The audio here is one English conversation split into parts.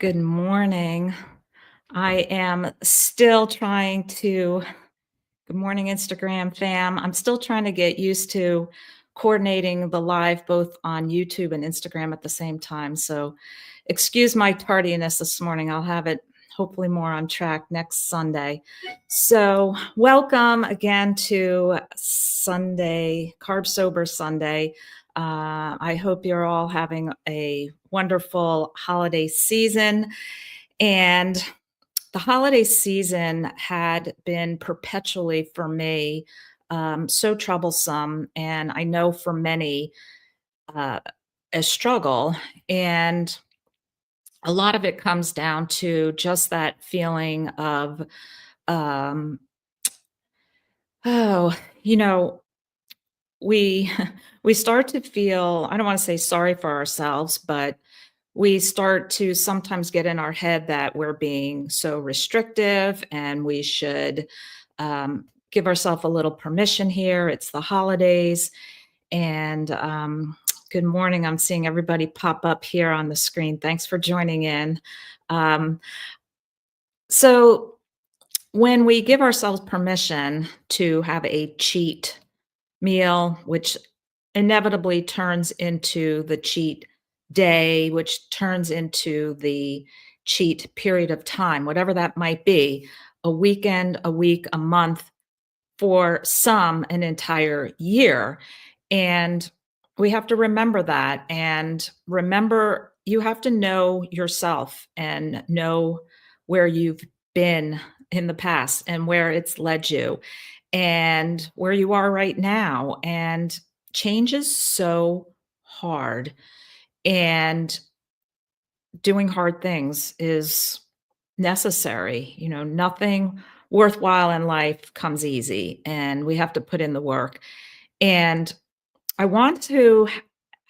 Good morning. I am still trying to good morning, Instagram fam. I'm still trying to get used to coordinating the live both on YouTube and Instagram at the same time. So excuse my tardiness this morning. I'll have it hopefully more on track next Sunday. So welcome again to Sunday, Carb Sober Sunday. I hope you're all having a wonderful holiday season. And the holiday season had been perpetually for me so troublesome, and I know for many uh, a struggle. And a lot of it comes down to just that feeling of, um, oh, you know, we we start to feel, I don't want to say sorry for ourselves, but we start to sometimes get in our head that we're being so restrictive and we should give ourselves a little permission here. It's the holidays. And good morning. I'm seeing everybody pop up here on the screen. Thanks for joining in. Um, so, when we give ourselves permission to have a cheat meal, which inevitably turns into the cheat day, which turns into the cheat period of time, whatever that might be, a weekend, a week, a month, for some, an entire year. And we have to remember that. And remember, you have to know yourself and know where you've been in the past and where it's led you and where you are right now. And change is so hard. And doing hard things is necessary. Nothing worthwhile in life comes easy, and we have to put in the work. And I want to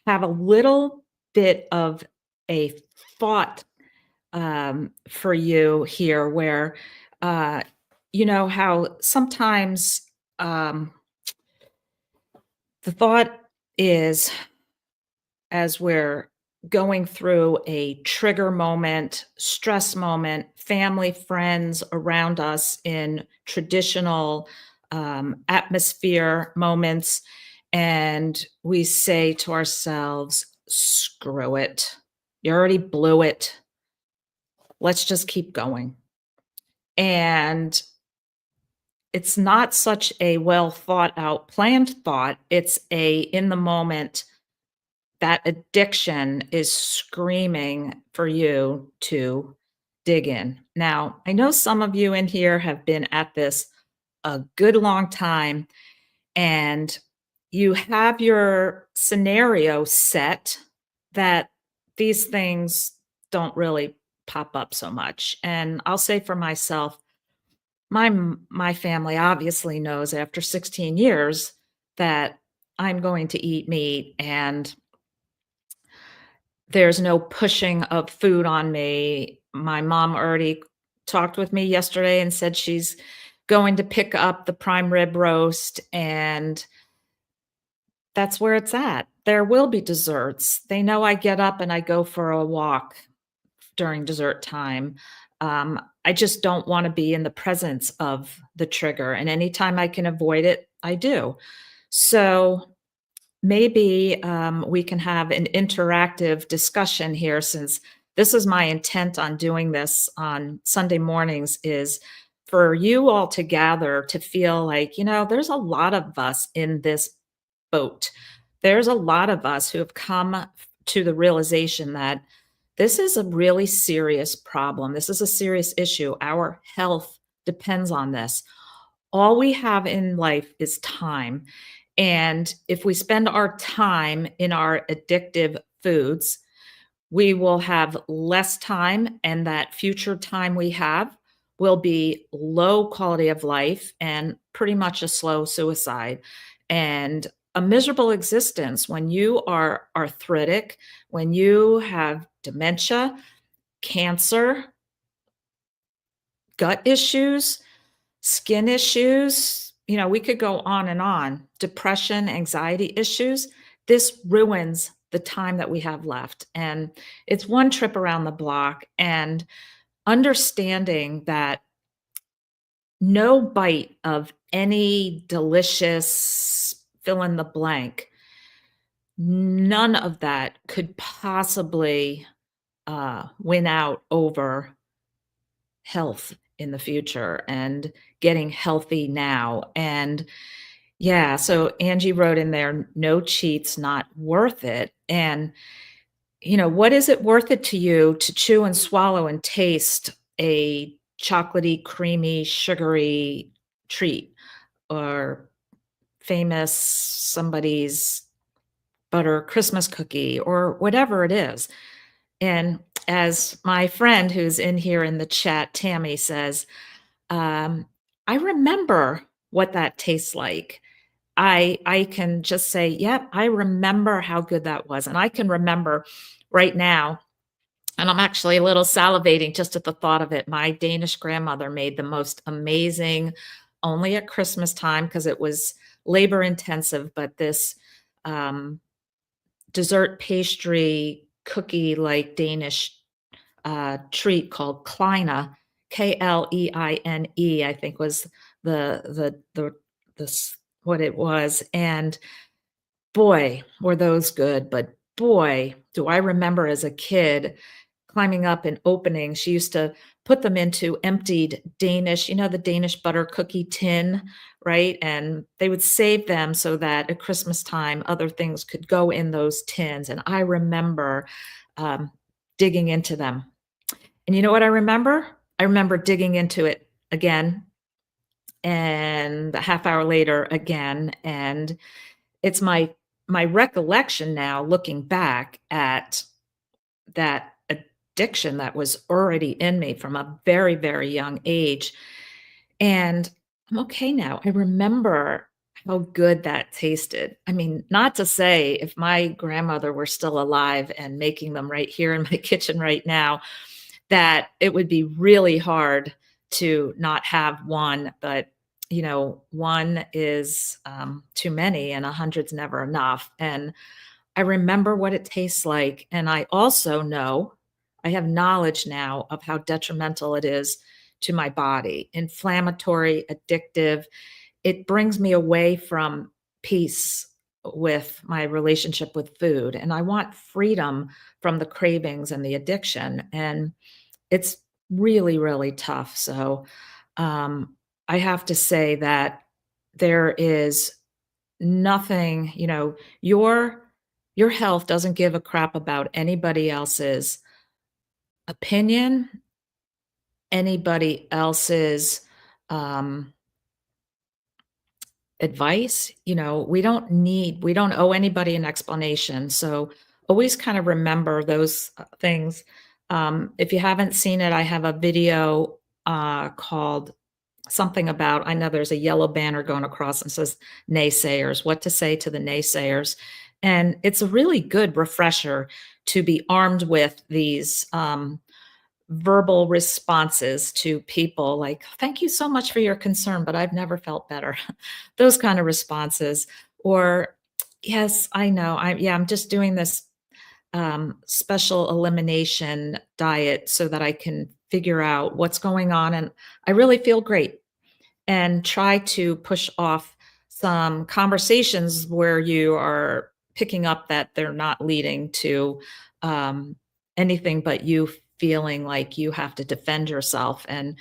have a little bit of a thought for you here where, uh, how sometimes the thought is, as we're going through a trigger moment, stress moment, family, friends around us in traditional atmosphere moments, and we say to ourselves, screw it. You already blew it. Let's just keep going. And it's not such a well thought out, planned thought. It's a in the moment, that addiction is screaming for you to dig in. Now, I know some of you in here have been at this a good long time, and you have your scenario set that these things don't really pop up so much. And I'll say for myself, my family obviously knows after 16 years that I'm going to eat meat, and there's no pushing of food on me. My mom already talked with me yesterday and said she's going to pick up the prime rib roast, and that's where it's at. There will be desserts. They know I get up and I go for a walk during dessert time. I just don't want to be in the presence of the trigger, and anytime I can avoid it, I do. So maybe we can have an interactive discussion here, since this is my intent on doing this on Sunday mornings, is for you all to gather to feel like, there's a lot of us in this boat. There's a lot of us who have come to the realization that this is a really serious problem. This is a serious issue. Our health depends on this. All we have in life is time. And if we spend our time in our addictive foods, we will have less time, and that future time we have will be low quality of life and pretty much a slow suicide and a miserable existence. When you are arthritic, when you have dementia, cancer, gut issues, skin issues, we could go on and on, depression, anxiety issues, this ruins the time that we have left. And it's one trip around the block, and understanding that no bite of any delicious fill in the blank, none of that could possibly win out over health in the future and getting healthy now. And yeah, so Angie wrote in there, no cheats, not worth it. And, what is it worth it to you to chew and swallow and taste a chocolatey, creamy, sugary treat, or famous somebody's butter Christmas cookie, or whatever it is? And as my friend who's in here in the chat, Tammy, says, um, I remember what that tastes like. I can just say, "Yep, I remember how good that was." And I can remember right now, and I'm actually a little salivating just at the thought of it. My Danish grandmother made the most amazing, only at Christmas time because it was labor intensive, but this um, dessert pastry cookie like Danish treat called Kleine, Kleine, I think was the what it was. And boy, were those good. But boy, do I remember as a kid climbing up and opening. She used to put them into emptied Danish, the Danish butter cookie tin, right? And they would save them so that at Christmas time, other things could go in those tins. And I remember um, digging into them. And you know what I remember? I remember digging into it again, and a half hour later again. And it's my recollection now, looking back at that addiction that was already in me from a very, very young age. And I'm okay now. I remember how good that tasted. I mean, not to say if my grandmother were still alive and making them right here in my kitchen right now, that it would be really hard to not have one. But one is too many, and 100's never enough. And I remember what it tastes like, and I also know, I have knowledge now of how detrimental it is to my body. Inflammatory, addictive. It brings me away from peace with my relationship with food, and I want freedom from the cravings and the addiction. And it's really, really tough. So, I have to say that there is nothing, your health doesn't give a crap about anybody else's opinion, anybody else's um, advice. We don't owe anybody an explanation. So always kind of remember those things. If you haven't seen it, I have a video called something about, I know there's a yellow banner going across and says naysayers, what to say to the naysayers. And it's a really good refresher to be armed with these verbal responses to people like, thank you so much for your concern, but I've never felt better. Those kind of responses. Or, yes, I know. I'm just doing this special elimination diet so that I can figure out what's going on. And I really feel great. And try to push off some conversations where you are picking up that they're not leading to anything but you feeling like you have to defend yourself. And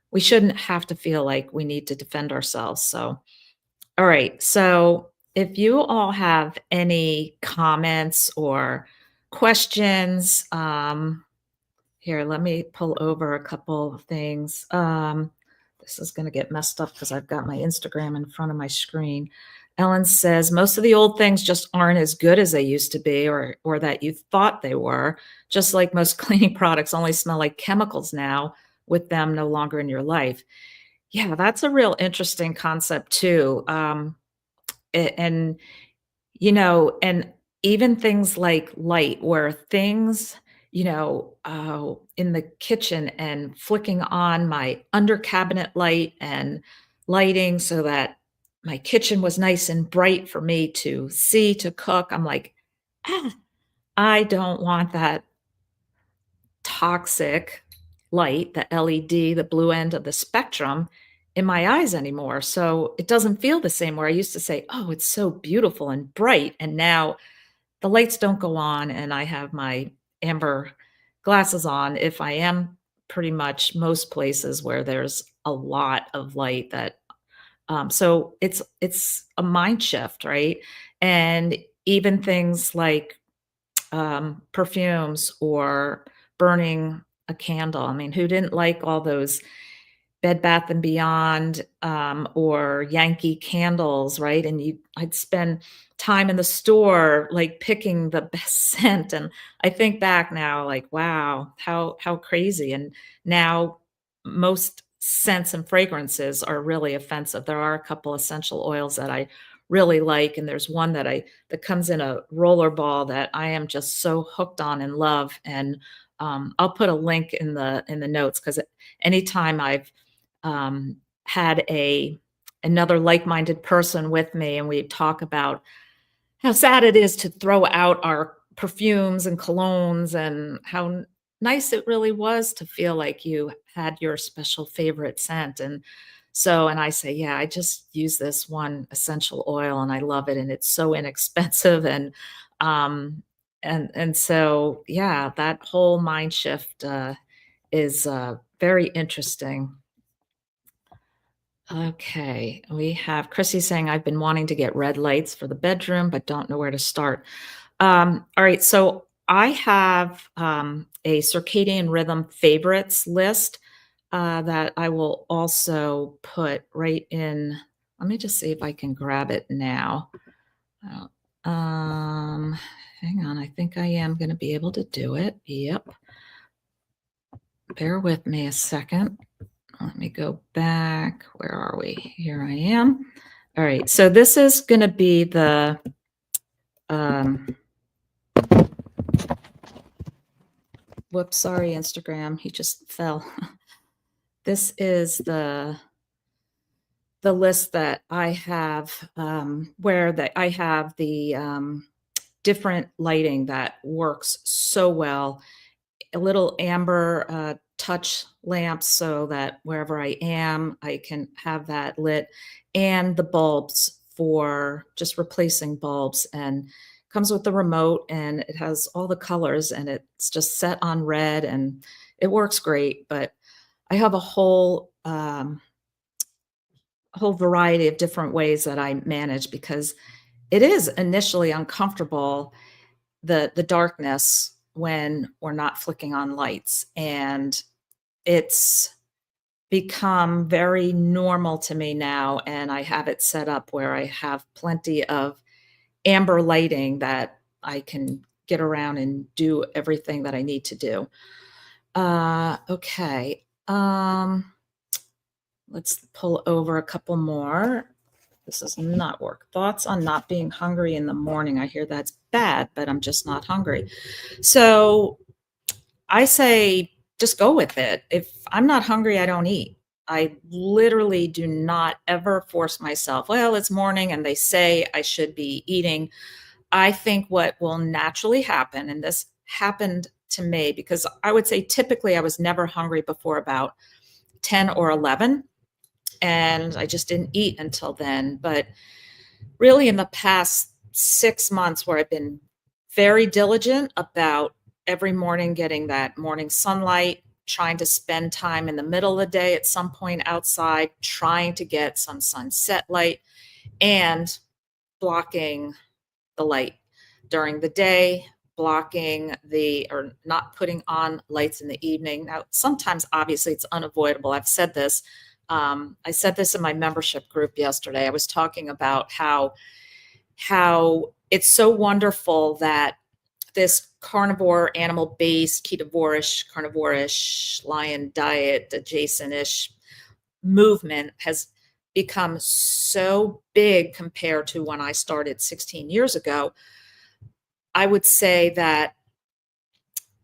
we shouldn't have to feel like we need to defend ourselves. So, all right. So, if you all have any comments or questions, here, let me pull over a couple of things. This is going to get messed up because I've got my Instagram in front of my screen. Ellen says most of the old things just aren't as good as they used to be, or that you thought they were. Just like most cleaning products only smell like chemicals now, with them no longer in your life. Yeah, that's a real interesting concept too. And and even things like light, where things, in the kitchen and flicking on my under cabinet light and lighting so that my kitchen was nice and bright for me to see, to cook. I'm like, ah, I don't want that toxic light, the LED, the blue end of the spectrum in my eyes anymore. So it doesn't feel the same where I used to say, "Oh, it's so beautiful and bright." And now the lights don't go on and I have my amber glasses on if I am pretty much most places where there's a lot of light that so it's a mind shift, right? And even things like perfumes or burning a candle. I mean, who didn't like all those Bed Bath& and Beyond, or Yankee candles, right? And I'd spend time in the store, like, picking the best scent, and I think back now, like, wow, how crazy, and now most scents and fragrances are really offensive. There are a couple essential oils that I really like, and there's one that comes in a roller ball that I am just so hooked on and love, and, I'll put a link in the notes because anytime I've had another like-minded person with me and we talk about how sad it is to throw out our perfumes and colognes and how nice it really was to feel like you had your special favorite scent. And I say, yeah, I just use this one essential oil and I love it and it's so inexpensive. Um and so yeah, that whole mind shift is very interesting. Okay, we have Chrissy saying, I've been wanting to get red lights for the bedroom, but don't know where to start. All right, so I have a circadian rhythm favorites list that I will also put right in. Let me just see if I can grab it now. Hang on, I think I am going to be able to do it. Yep. Bear with me a second. Let me go back. Where are we? Here I am. All right. So this is going to be the um, whoops, sorry, Instagram. He just fell. This is the list that I have where that I have the different lighting that works so well. A little amber touch lamps so that wherever I am, I can have that lit, and the bulbs for just replacing bulbs. And comes with the remote, and it has all the colors, and it's just set on red, and it works great. But I have a whole variety of different ways that I manage because it is initially uncomfortable the darkness when we're not flicking on lights, and it's become very normal to me now, and I have it set up where I have plenty of amber lighting that I can get around and do everything that I need to do. Okay, let's pull over a couple more. This is not work. Thoughts on not being hungry in the morning. I hear that's bad, but I'm just not hungry. So I say just go with it. If I'm not hungry, I don't eat. I literally do not ever force myself. Well, it's morning and they say I should be eating. I think what will naturally happen, and this happened to me because I would say typically I was never hungry before about 10 or 11, and I just didn't eat until then. But really, in the past 6 months, where I've been very diligent about every morning getting that morning sunlight, trying to spend time in the middle of the day at some point outside, trying to get some sunset light, and blocking the light during the day, blocking or not putting on lights in the evening. Now, sometimes obviously it's unavoidable. I've said this. I said this in my membership group yesterday. I was talking about how it's so wonderful that this carnivore, animal-based, ketovorish, carnivore-ish, lion diet, adjacent-ish movement has become so big compared to when I started 16 years ago. I would say that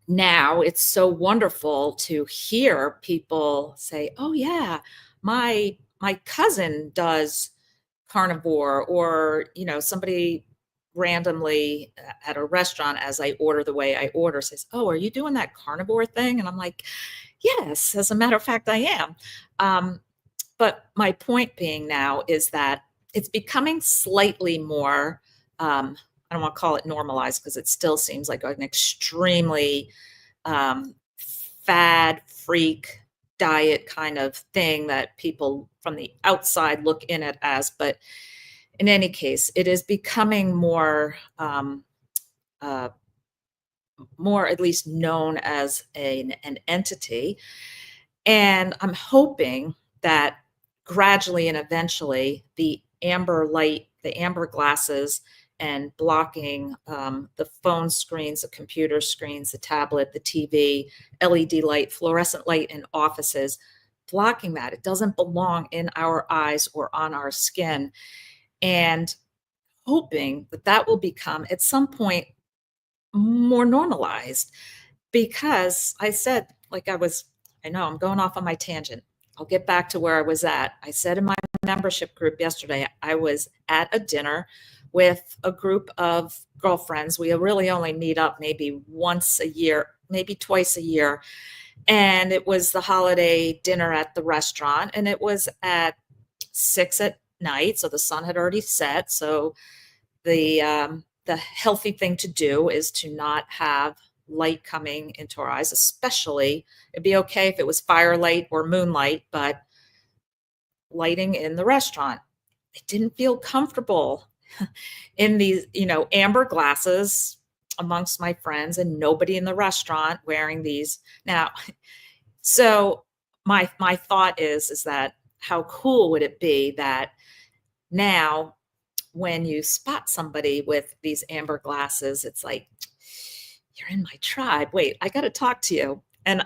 now it's so wonderful to hear people say, "Oh yeah, my cousin does carnivore," or somebody randomly at a restaurant as I order the way I order says, "Oh, are you doing that carnivore thing?" And I'm like, "Yes, as a matter of fact, I am." Um, but my point being now is that it's becoming slightly more, I don't want to call it normalized because it still seems like an extremely fad freak diet kind of thing that people from the outside look in it as. But in any case, it is becoming uh, more at least known as an entity. And I'm hoping that gradually and eventually the amber glasses and blocking the phone screens, the computer screens, the tablet, the TV, LED light, fluorescent light in offices, blocking that. It doesn't belong in our eyes or on our skin. And hoping that that will become at some point more normalized because I said, like I know I'm going off on my tangent. I'll get back to where I was at. I said in my membership group yesterday, I was at a dinner with a group of girlfriends. We really only meet up maybe once a year, maybe twice a year. And it was the holiday dinner at the restaurant, and it was at 6 at night. So the sun had already set. So the healthy thing to do is to not have light coming into our eyes, especially it'd be okay if it was firelight or moonlight, but lighting in the restaurant. I didn't feel comfortable in these, amber glasses amongst my friends and nobody in the restaurant wearing these. Now, so my thought is that how cool would it be that now when you spot somebody with these amber glasses, it's like, you're in my tribe. Wait, I got to talk to you. And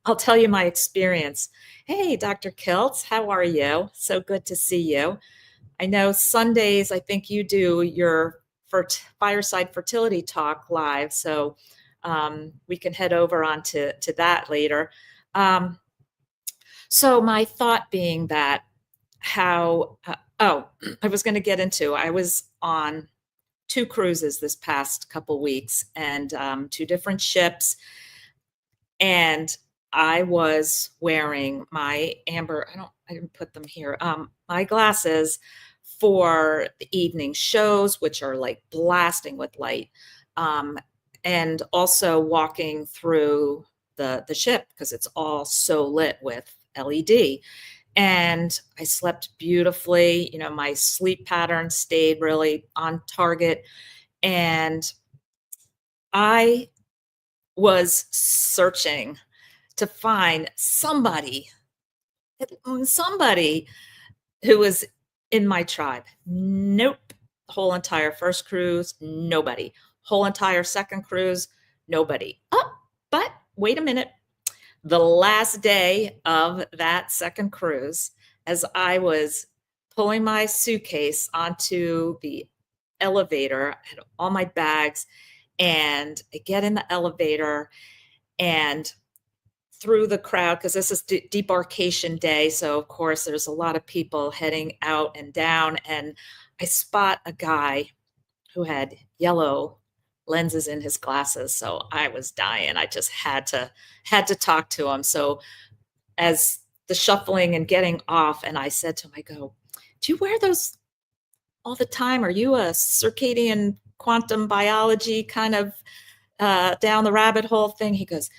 I'll tell you my experience. Hey, Dr. Kiltz, how are you? So good to see you. I know Sundays, I think you do your fireside fertility talk live. So we can head over on to that later. So my thought being that I was going to get into, I was on 2 cruises this past couple weeks and 2 different ships. And I was wearing my amber, I didn't put them here, my glasses for the evening shows, which are like blasting with light. And also walking through the ship because it's all so lit with LED. And I slept beautifully. My sleep pattern stayed really on target. And I was searching to find somebody who was in my tribe. Nope. Whole entire first cruise, nobody. Whole entire second cruise, nobody. Oh, but wait a minute. The last day of that second cruise, as I was pulling my suitcase onto the elevator, I had all my bags, and I get in the elevator and through the crowd, because this is debarkation day. So, of course, there's a lot of people heading out and down. And I spot a guy who had yellow lenses in his glasses. So I was dying. I just had to talk to him. So as the shuffling and getting off, and I said to him, I go, "Do you wear those all the time? Are you a circadian quantum biology kind of down the rabbit hole thing?" He goes,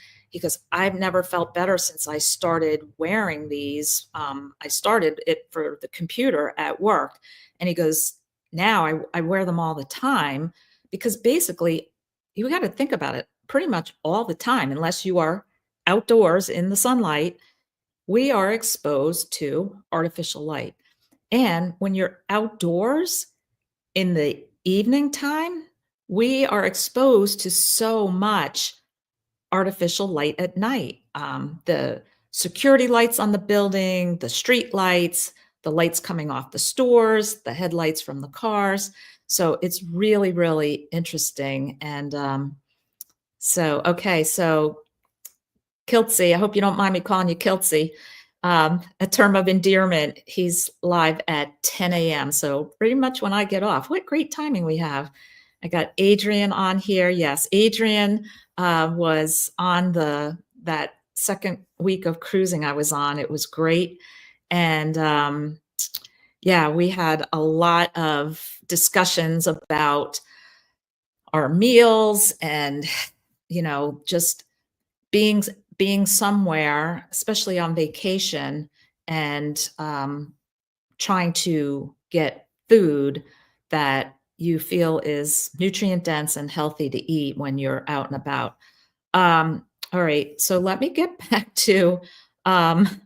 "I've never felt better since I started wearing these. I started it for the computer at work." And he goes, "Now I wear them all the time because basically you got to think about it pretty much all the time, unless you are outdoors in the sunlight, we are exposed to artificial light. And when you're outdoors in the evening time, we are exposed to so much artificial light at night. The security lights on the building, the street lights, the lights coming off the stores, the headlights from the cars. So it's really, really interesting. And okay, so Kiltsy, I hope you don't mind me calling you Kiltsy. A term of endearment. He's live at 10 a.m. So pretty much when I get off. What great timing we have. I got Adrian on here. Yes, Adrian was on that second week of cruising I was on. It was great. And yeah, we had a lot of discussions about our meals and, just being being somewhere, especially on vacation, and trying to get food that you feel is nutrient dense and healthy to eat when you're out and about. All right, so let me get back to um,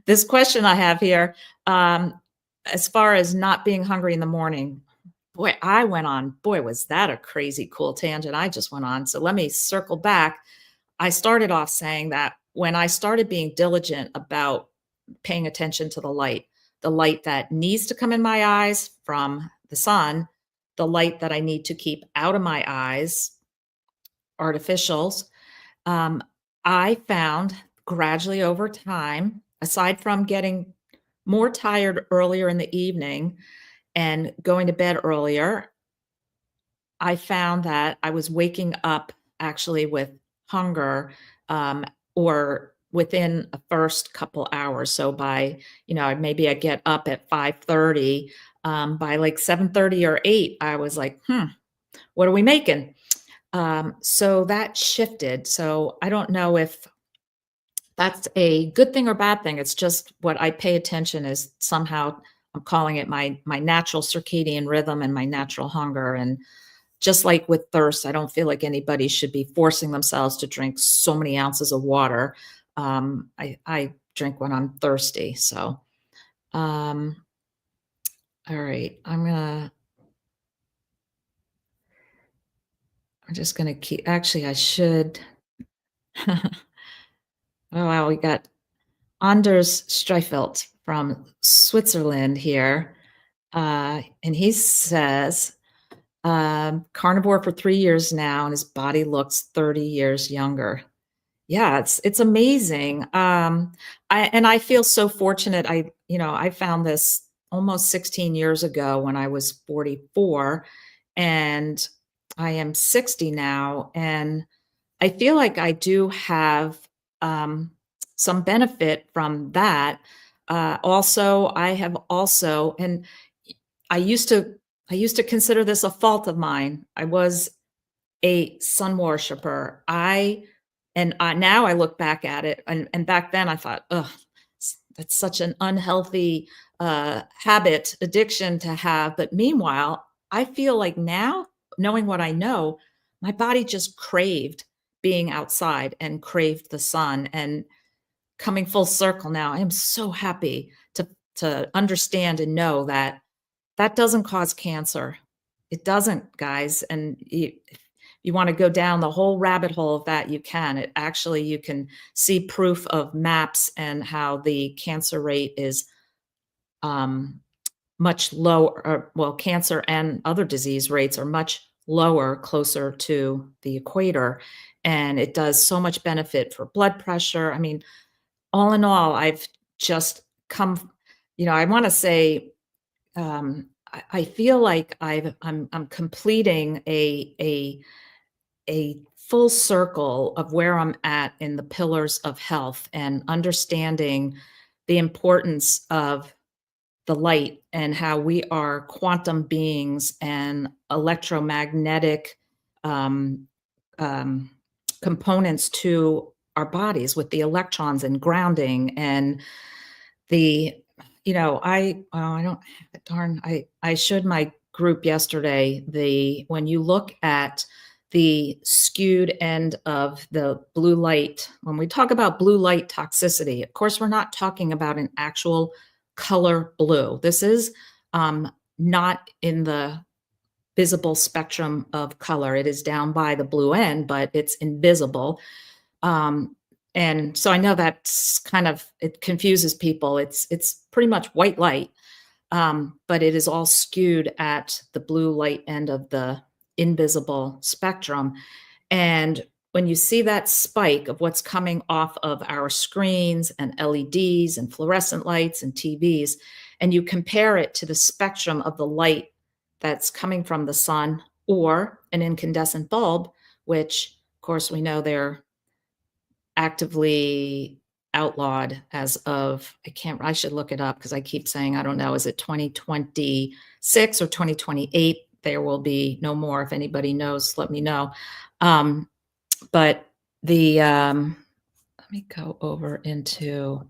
this question I have here. As far as not being hungry in the morning, boy, I went on, boy, was that a crazy cool tangent I just went on. So let me circle back. I started off saying that when I started being diligent about paying attention to the light that needs to come in my eyes from the sun, the light that I need to keep out of my eyes, artificials, um, I found gradually over time, aside from getting more tired earlier in the evening and going to bed earlier, I found that I was waking up actually with hunger, um, or within a first couple hours. So by, maybe I get up at 5:30, by like 7:30 or 8, I was like, what are we making? So that shifted. So I don't know if that's a good thing or bad thing. It's just what I pay attention is somehow I'm calling it my natural circadian rhythm and my natural hunger. And just like with thirst, I don't feel like anybody should be forcing themselves to drink so many ounces of water. I drink when I'm thirsty. So, um, all right, I'm just gonna keep. Actually, I should. Oh wow, we got Anders Streifelt from Switzerland here, and he says carnivore for 3 years now, and his body looks 30 years younger. Yeah, it's amazing. I feel so fortunate. I found this almost 16 years ago when I was 44, and I am 60 now, and I feel like I do have some benefit from that. Also, I have also, and I used to, I used to consider this a fault of mine. I was a sun worshiper. Now I look back at it, and back then I thought, "Ugh, that's such an unhealthy, habit, addiction to have." But meanwhile, I feel like now, knowing what I know, my body just craved being outside and craved the sun, and coming full circle now, I am so happy to understand and know that that doesn't cause cancer. It doesn't, guys, and if you wanna go down the whole rabbit hole of that, you can. You can see proof of maps and how the cancer rate is, um, much lower, or well, cancer and other disease rates are much lower closer to the equator, and it does so much benefit for blood pressure. I mean, all in all, I've just come I wanna say I feel like I'm completing a full circle of where I'm at in the pillars of health and understanding the importance of the light and how we are quantum beings and electromagnetic um, um, components to our bodies with the electrons and grounding and the I don't have it, darn, I showed my group yesterday when you look at the skewed end of the blue light, when we talk about blue light toxicity, of course, we're not talking about an actual color blue. This is not in the visible spectrum of color. It is down by the blue end, but it's invisible. Um, and so I know that's it confuses people. It's pretty much white light, but it is all skewed at the blue light end of the invisible spectrum. And when you see that spike of what's coming off of our screens and LEDs and fluorescent lights and TVs, and you compare it to the spectrum of the light that's coming from the sun or an incandescent bulb, which, of course, we know they're actively outlawed as of I should look it up because I keep saying I don't know, is it 2026 or 2028? There will be no more. If anybody knows, let me know. Um, but the let me go over into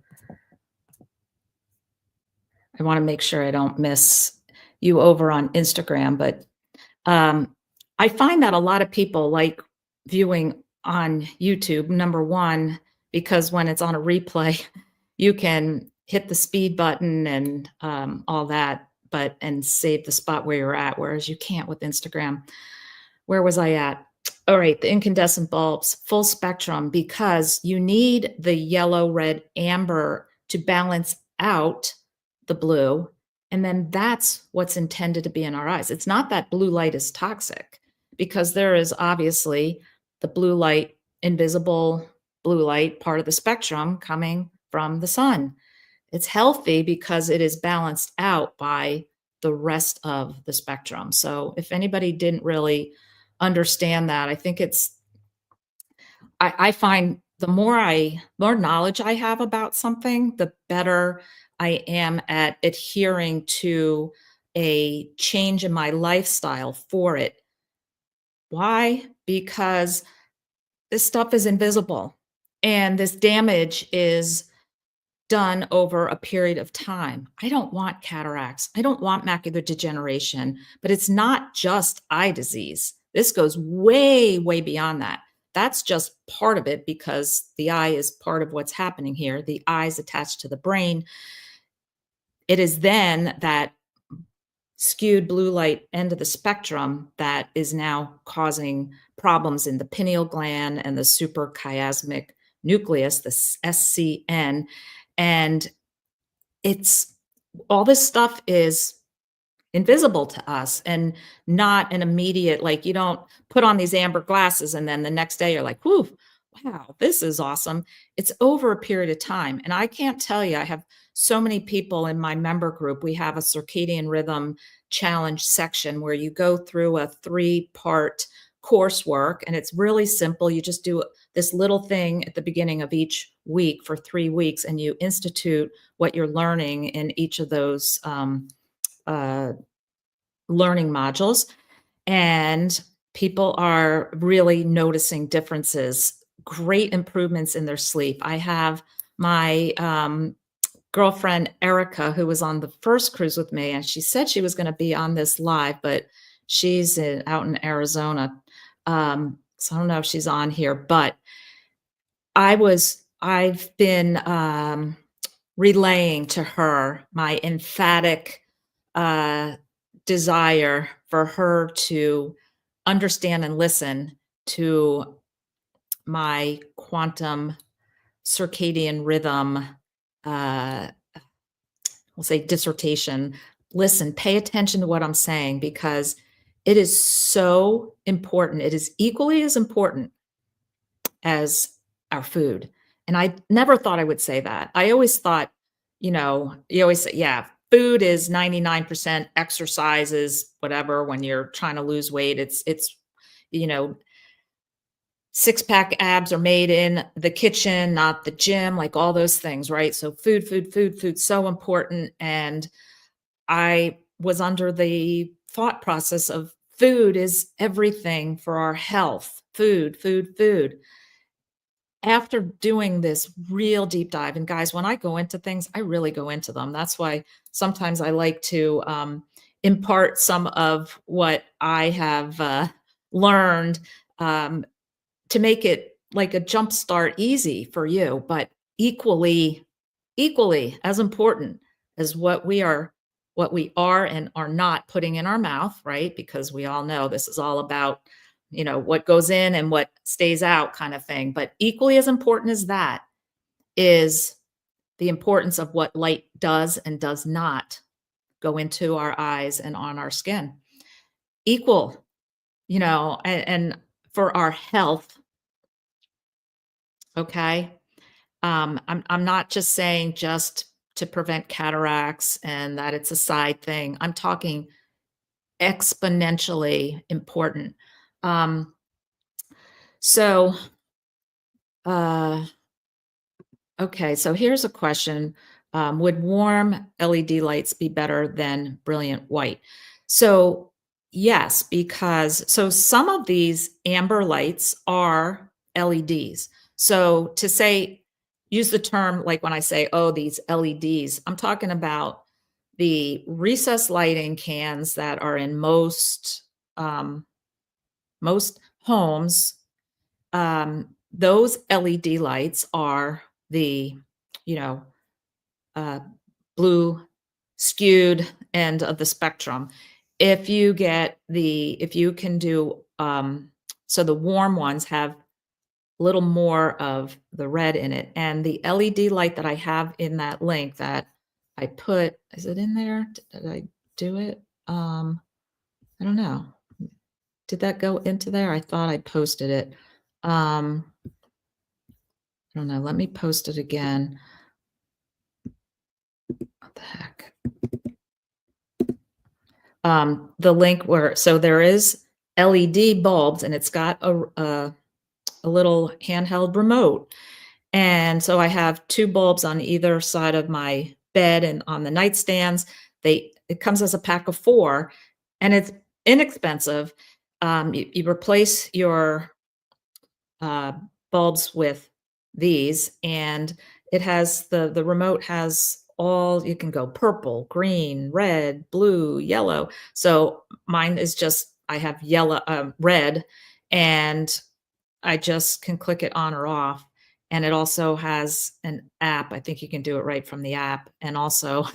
I want to make sure I don't miss you over on Instagram, but um, I find that a lot of people like viewing on YouTube, number one, because when it's on a replay, you can hit the speed button and all that, but and save the spot where you're at, whereas you can't with Instagram. Where was I at? All right, the incandescent bulbs, full spectrum, because you need the yellow, red, amber to balance out the blue. And then that's what's intended to be in our eyes. It's not that blue light is toxic, because there is obviously the blue light, invisible blue light part of the spectrum coming from the sun. It's healthy because it is balanced out by the rest of the spectrum. So if anybody didn't really understand that, I think I find the more knowledge I have about something, the better I am at adhering to a change in my lifestyle for it. Why? Because this stuff is invisible and this damage is done over a period of time. I don't want cataracts. I don't want macular degeneration, but it's not just eye disease. This goes way, way beyond that. That's just part of it because the eye is part of what's happening here. The eye is attached to the brain. It is then that skewed blue light end of the spectrum that is now causing problems in the pineal gland and the suprachiasmatic nucleus, the SCN. And it's all this stuff is invisible to us and not an immediate, like you don't put on these amber glasses and then the next day you're like, whoo, wow, this is awesome. It's over a period of time. And I can't tell you, I have so many people in my member group. We have a circadian rhythm challenge section where you go through a 3-part coursework, and it's really simple. You just do this little thing at the beginning of each week for 3 weeks, and you institute what you're learning in each of those uh, learning modules. And people are really noticing differences, great improvements in their sleep. I have my girlfriend, Erica, who was on the first cruise with me, and she said she was going to be on this live, but she's out in Arizona. So I don't know if she's on here, but I've been relaying to her my emphatic uh, desire for her to understand and listen to my quantum circadian rhythm, uh, we'll say dissertation. Listen, pay attention to what I'm saying because it is so important. It is equally as important as our food. And I never thought I would say that. I always thought, you always say, yeah, food is 99%, exercise is whatever when you're trying to lose weight. It's, you know, six-pack abs are made in the kitchen, not the gym, like all those things, right? So food, so important. And I was under the thought process of food is everything for our health. Food. After doing this real deep dive, and guys, when I go into things, I really go into them. That's why sometimes I like to impart some of what I have learned um, to make it like a jump start easy for you, but equally as important as what we are and are not putting in our mouth, right? Because we all know this is all about, what goes in and what stays out kind of thing. But equally as important as that is the importance of what light does and does not go into our eyes and on our skin. Equal, and for our health, okay? I'm not just saying just to prevent cataracts and that it's a side thing. I'm talking exponentially important. Um, so, uh, okay, so here's a question. Would warm LED lights be better than brilliant white? So, yes, because so some of these amber lights are LEDs. So to say, use the term like when I say, oh, these LEDs, I'm talking about the recessed lighting cans that are in um, most homes. Those LED lights are the, you know, uh, blue skewed end of the spectrum. If you can do, so the warm ones have a little more of the red in it. And the LED light that I have in that link that I put, is it in there? Did I do it? I don't know. Did that go into there? I thought I posted it. I don't know. Let me post it again. What the heck? The link where so there is LED bulbs and it's got a little handheld remote. And so I have 2 bulbs on either side of my bed and on the nightstands. It comes as a pack of 4 and it's inexpensive. You replace your uh, bulbs with these, and it has the remote has all you can go purple, green, red, blue, yellow. So mine is just I have yellow, red, and I just can click it on or off. And it also has an app. I think you can do it right from the app. And also,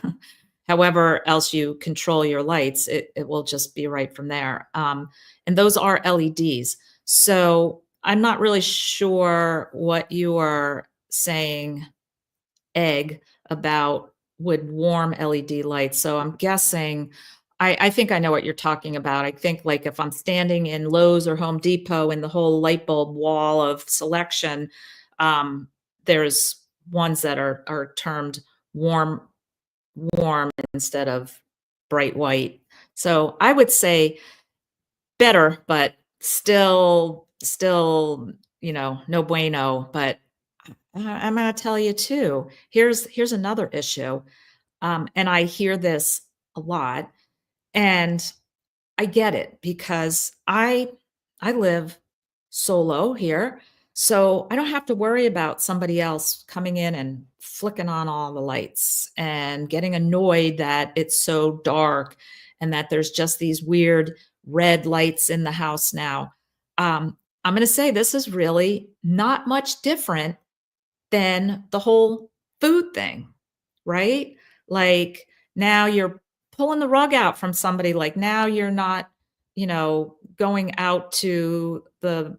however else you control your lights, it will just be right from there. And those are LEDs. So I'm not really sure what you are saying, Egg, about would warm LED lights. So I'm guessing, I think I know what you're talking about. I think like if I'm standing in Lowe's or Home Depot in the whole light bulb wall of selection, um, there's ones that are termed warm warm instead of bright white. So I would say better, but still, no bueno. But I'm going to tell you too. Here's another issue, and I hear this a lot, and I get it because I live solo here, so I don't have to worry about somebody else coming in and flicking on all the lights and getting annoyed that it's so dark and that there's just these weird red lights in the house now. I'm going to say this is really not much different than the whole food thing, right? Like now you're pulling the rug out from somebody. Like now you're not, going out to the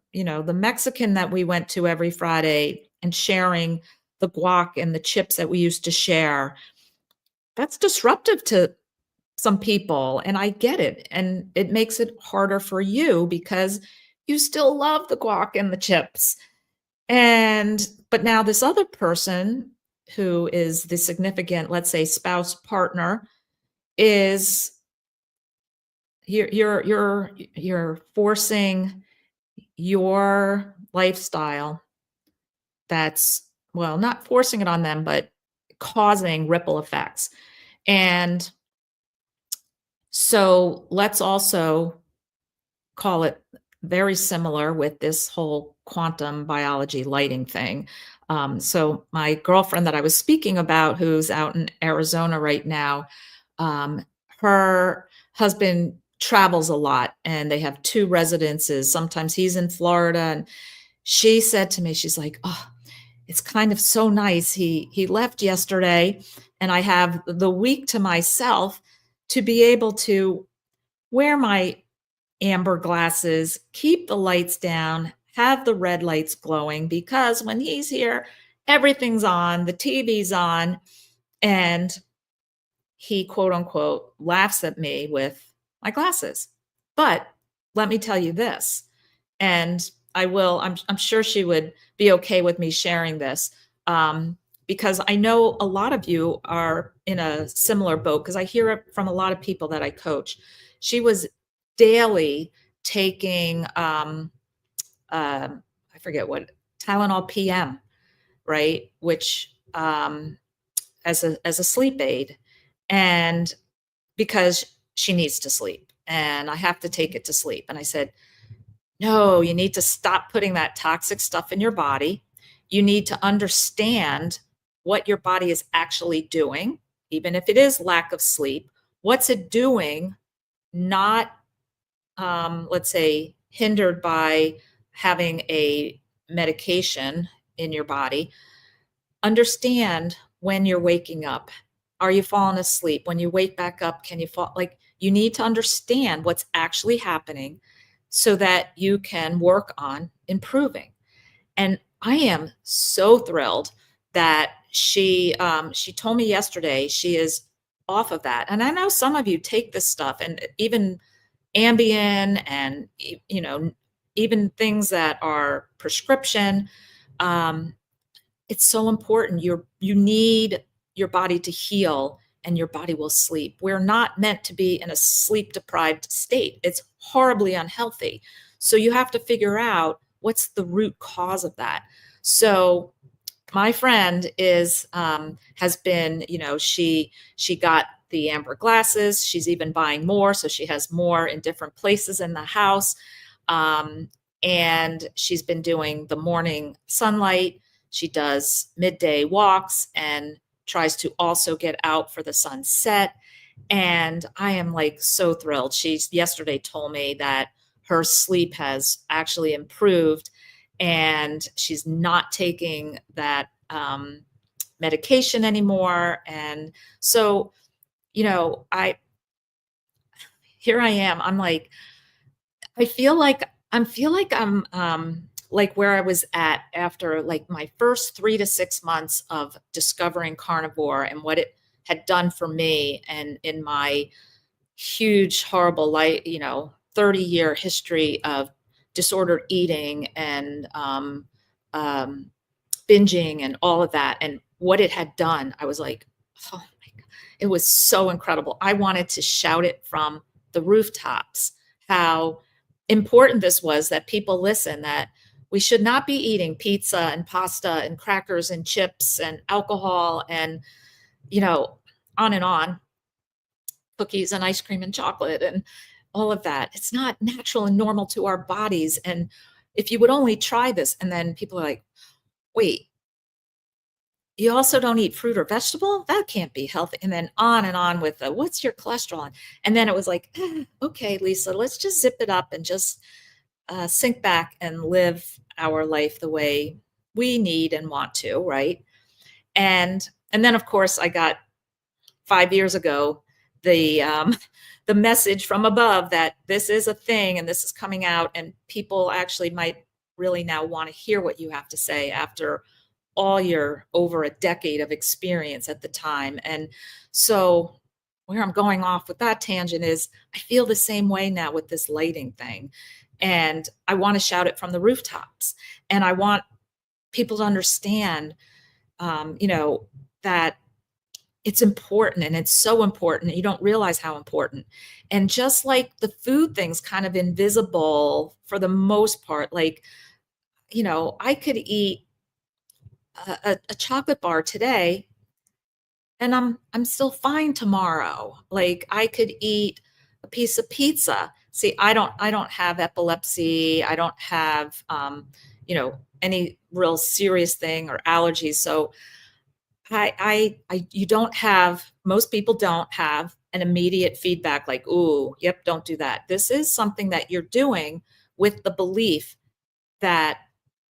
Mexican that we went to every Friday and sharing the guac and the chips that we used to share. That's disruptive to some people. And I get it. And it makes it harder for you because you still love the guac and the chips. But now this other person who is the significant, let's say, spouse partner is you're forcing your lifestyle that's well, not forcing it on them, but causing ripple effects. And so let's also call it very similar with this whole quantum biology lighting thing. So my girlfriend that I was speaking about, who's out in Arizona right now, her husband travels a lot and they have 2 residences. Sometimes he's in Florida, and she said to me, she's like, oh, it's kind of so nice. He left yesterday and I have the week to myself to be able to wear my amber glasses, keep the lights down, have the red lights glowing, because when he's here, everything's on, the TV's on, and he quote unquote laughs at me with my glasses. But let me tell you this, and I'm sure she would be okay with me sharing this, because I know a lot of you are in a similar boat, because I hear it from a lot of people that I coach. She was daily taking, I forget what, Tylenol PM, right? Which, as a sleep aid, and because she needs to sleep, and I have to take it to sleep. And I said, no, you need to stop putting that toxic stuff in your body. You need to understand what your body is actually doing, even if it is lack of sleep. What's it doing? Not, let's say, hindered by having a medication in your body. Understand when you're waking up. Are you falling asleep? When you wake back up, can you fall? Like, you need to understand what's actually happening so that you can work on improving. And I am so thrilled that she told me yesterday she is off of that. And I know some of you take this stuff, and even Ambien, and even things that are prescription. Um, it's so important. You need your body to heal, and your body will sleep. We're not meant to be in a sleep deprived state. It's horribly unhealthy. So you have to figure out what's the root cause of that. So my friend is has been, she got the amber glasses. She's even buying more, so she has more in different places in the house. Um, and she's been doing the morning sunlight. She does midday walks and tries to also get out for the sunset. And I am like so thrilled. She's yesterday told me that her sleep has actually improved, and she's not taking that medication anymore. And so, I here I am. I'm like, I feel like I'm like where I was at after like my first 3 to 6 months of discovering carnivore and what it had done for me, and in my huge, horrible life, 30-year history of disordered eating and um, binging and all of that, and what it had done. I was like, oh my God, it was so incredible. I wanted to shout it from the rooftops how important this was, that people listen, that we should not be eating pizza and pasta and crackers and chips and alcohol and, you know, on, cookies and ice cream and chocolate and all of that. It's not natural and normal to our bodies. And if you would only try this, and then people are like, wait, you also don't eat fruit or vegetable? That can't be healthy. And on with the, what's your cholesterol? And then it was like, okay, Lisa, let's just zip it up and just sink back and live our life the way we need and want to, right? And then of course I got 5 years ago the the message from above that this is a thing and this is coming out, and people actually might really now want to hear what you have to say after all your over a decade of experience at the time. And so where I'm going off with that tangent is I feel the same way now with this lighting thing. And I want to shout it from the rooftops. And I want people to understand, that it's important, and it's so important. You don't realize how important. And just like the food thing's kind of invisible for the most part, like, I could eat a chocolate bar today and I'm still fine tomorrow. Like, I could eat a piece of pizza. See, I don't have epilepsy. I don't have any real serious thing or allergies. So you don't have, most people don't have an immediate feedback like, ooh, yep, don't do that. This is something that you're doing with the belief that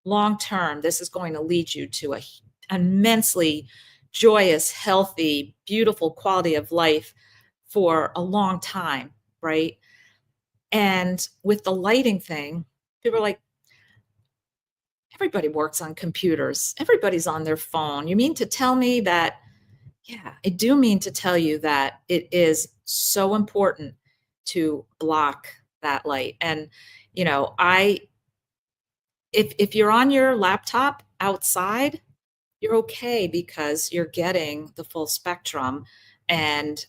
long term, this is going to lead you to a immensely joyous, healthy, beautiful quality of life for a long time, right? And with the lighting thing, people are like, everybody works on computers, everybody's on their phone. You mean to tell me that? Yeah, I do mean to tell you that it is so important to block that light. And, I if you're on your laptop outside, you're okay because you're getting the full spectrum. And,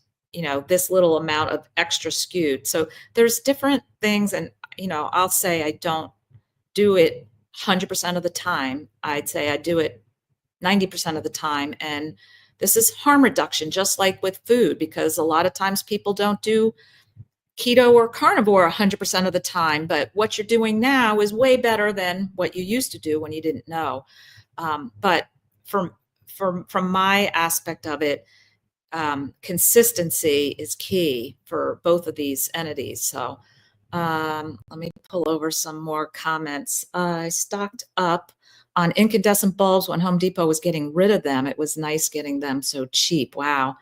this little amount of extra skewed. So there's different things. And, I'll say I don't do it 100% of the time. I'd say I do it 90% of the time. And this is harm reduction, just like with food, because a lot of times people don't do keto or carnivore 100% of the time. But what you're doing now is way better than what you used to do when you didn't know. But from my aspect of it, consistency is key for both of these entities. So let me pull over some more comments. I stocked up on incandescent bulbs when Home Depot was getting rid of them. It was nice getting them so cheap. Wow.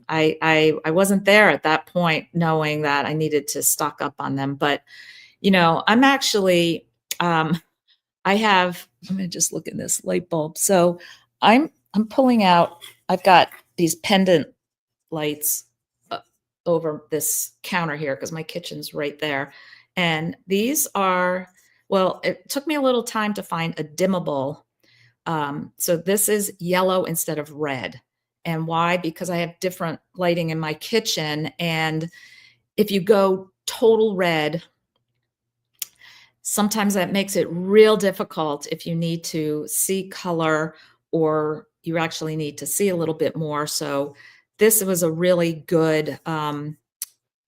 I wasn't there at that point knowing that I needed to stock up on them. But, I'm actually, I have, let me just look at this light bulb. So I'm pulling out, I've got these pendant lights over this counter here because my kitchen's right there. And these are, well, it took me a little time to find a dimmable. So this is yellow instead of red. And why? Because I have different lighting in my kitchen. And if you go total red, sometimes that makes it real difficult if you need to see color or you actually need to see a little bit more. So this was a really good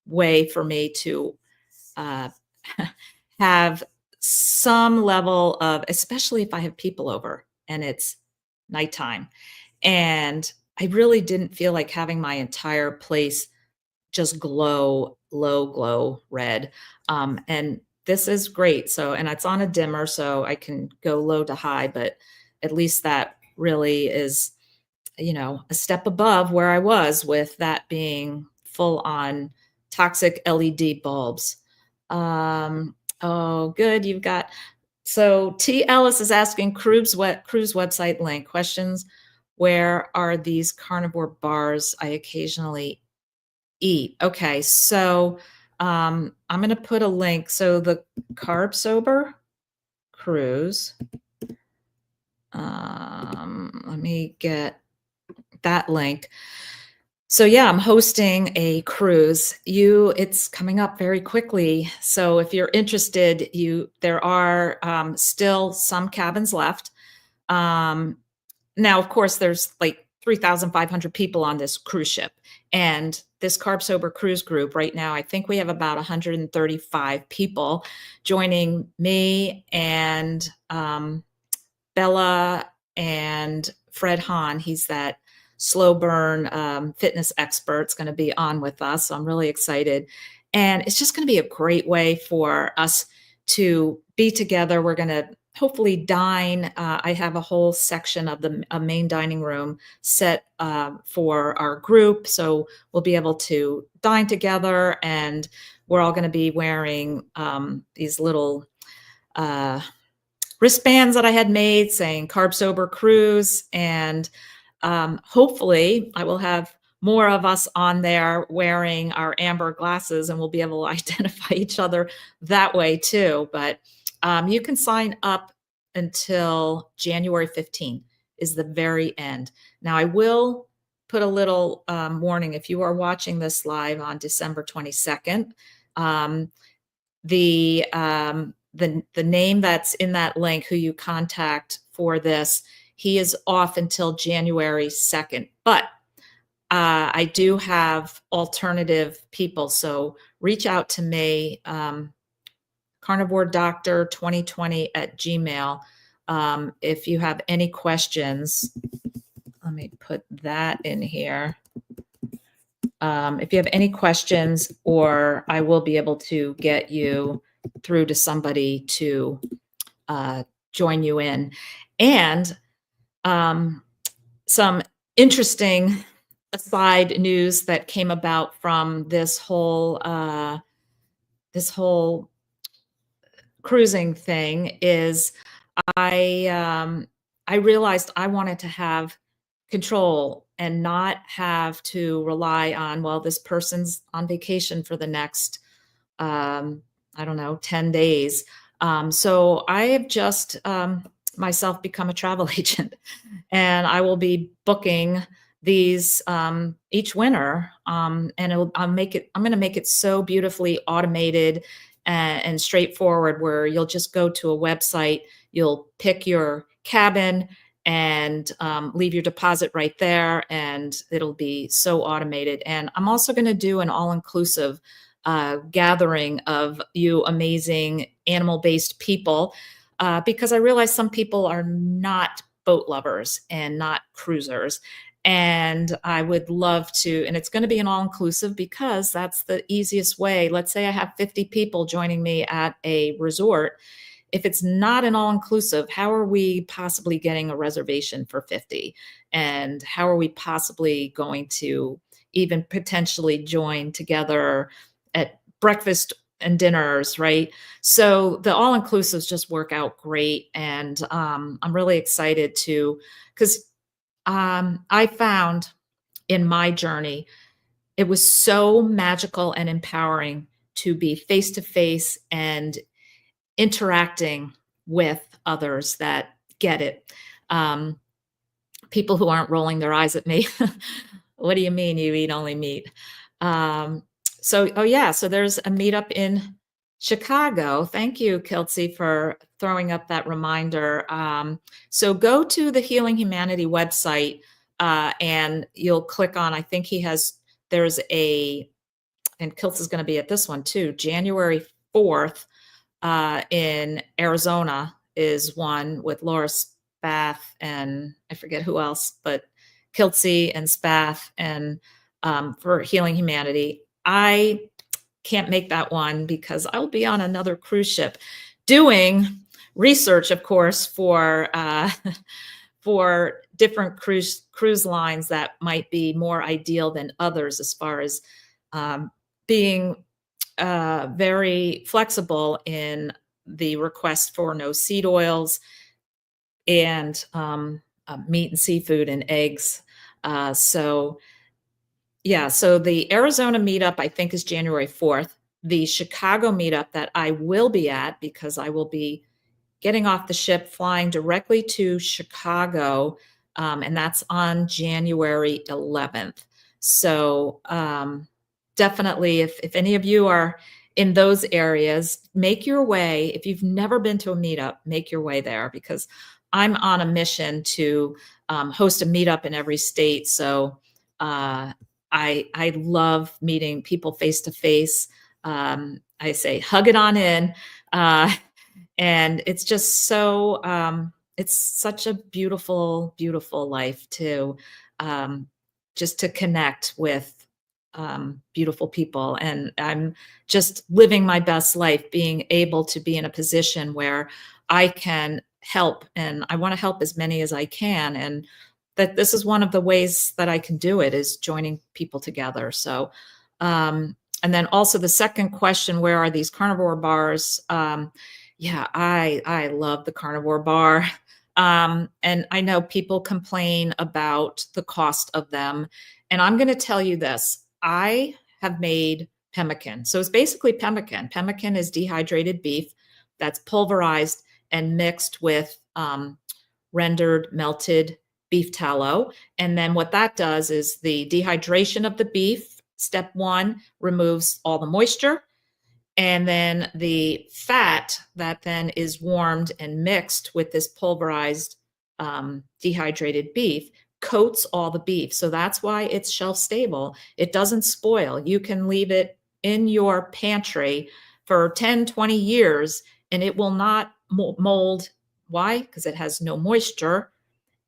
way for me to have some level of, especially if I have people over and it's nighttime. And I really didn't feel like having my entire place just low glow red. And this is great. So, and it's on a dimmer, so I can go low to high, but at least that really is, a step above where I was with that being full on toxic LED bulbs. Oh, good. You've got, so T. Ellis is asking Cruise website link questions. Where are these carnivore bars I occasionally eat? Okay, so I'm going to put a link. So the Carb Sober Cruise. Let me get that link. So yeah, I'm hosting a cruise. It's coming up very quickly. So if you're interested, there are still some cabins left. Now, of course, there's like 3,500 people on this cruise ship. And this Carb Sober Cruise group right now, I think we have about 135 people joining me and Bella and Fred Hahn. He's that slow burn fitness expert. It's going to be on with us. So I'm really excited. And it's just going to be a great way for us to be together. We're going to hopefully dine. I have a whole section of a main dining room set for our group. So we'll be able to dine together, and we're all going to be wearing these little wristbands that I had made saying Carb Sober Cruise. And hopefully I will have more of us on there wearing our amber glasses, and we'll be able to identify each other that way too. But you can sign up until January 15th is the very end. Now I will put a little warning. If you are watching this live on December 22nd, the name that's in that link, who you contact for this, he is off until January 2nd. But I do have alternative people. So reach out to me, Carnivore Doctor 2020 at Gmail. If you have any questions, let me put that in here. If you have any questions, or I will be able to get you through to somebody to join you in. And some interesting aside news that came about from this whole cruising thing is I realized I wanted to have control and not have to rely on, well, this person's on vacation for the next, I don't know, 10 days. So I have just myself become a travel agent, and I will be booking these each winter, and I'm going to make it so beautifully automated and straightforward, where you'll just go to a website, you'll pick your cabin and leave your deposit right there, and it'll be so automated. And I'm also going to do an all-inclusive gathering of you amazing animal-based people, because I realize some people are not boat lovers and not cruisers. And I would love to, and it's going to be an all inclusive because that's the easiest way. Let's say I have 50 people joining me at a resort. If it's not an all inclusive, how are we possibly getting a reservation for 50? And how are we possibly going to even potentially join together at breakfast and dinners, right? So the all inclusives just work out great. And I'm really excited to, because I found in my journey, it was so magical and empowering to be face to face and interacting with others that get it. Um, People who aren't rolling their eyes at me. What do you mean you eat only meat? Um, oh yeah, so there's a meetup in Chicago. Thank you, Kelsey, for throwing up that reminder. So go to the Healing Humanity website, and you'll click on, I think there's and Kiltz is going to be at this one too, January 4th, in Arizona is one with Laura Spath and I forget who else, but Kiltsey and Spath, and for Healing Humanity. I can't make that one because I'll be on another cruise ship doing research, of course, for for different cruise lines that might be more ideal than others as far as being very flexible in the request for no seed oils and meat and seafood and eggs. So yeah, so the Arizona meetup, I think, is January 4th. The Chicago meetup that I will be at, because I will be getting off the ship, flying directly to Chicago, and that's on January 11th. So definitely, if any of you are in those areas, make your way. If you've never been to a meetup, make your way there, because I'm on a mission to host a meetup in every state. So I love meeting people face to face. I say hug it on in. And it's just so it's such a beautiful, beautiful life to just to connect with beautiful people. And I'm just living my best life, being able to be in a position where I can help, and I want to help as many as I can. And that this is one of the ways that I can do it, is joining people together. So and then also the second question, where are these carnivore bars? Yeah, I love the carnivore bar. And I know people complain about the cost of them. And I'm going to tell you this. I have made pemmican. So it's basically pemmican. Pemmican is dehydrated beef that's pulverized and mixed with rendered melted beef tallow. And then what that does is the dehydration of the beef, step one, removes all the moisture. And then the fat that then is warmed and mixed with this pulverized dehydrated beef coats all the beef. So that's why it's shelf stable. It doesn't spoil. You can leave it in your pantry for 10, 20 years and it will not mold. Why? Because it has no moisture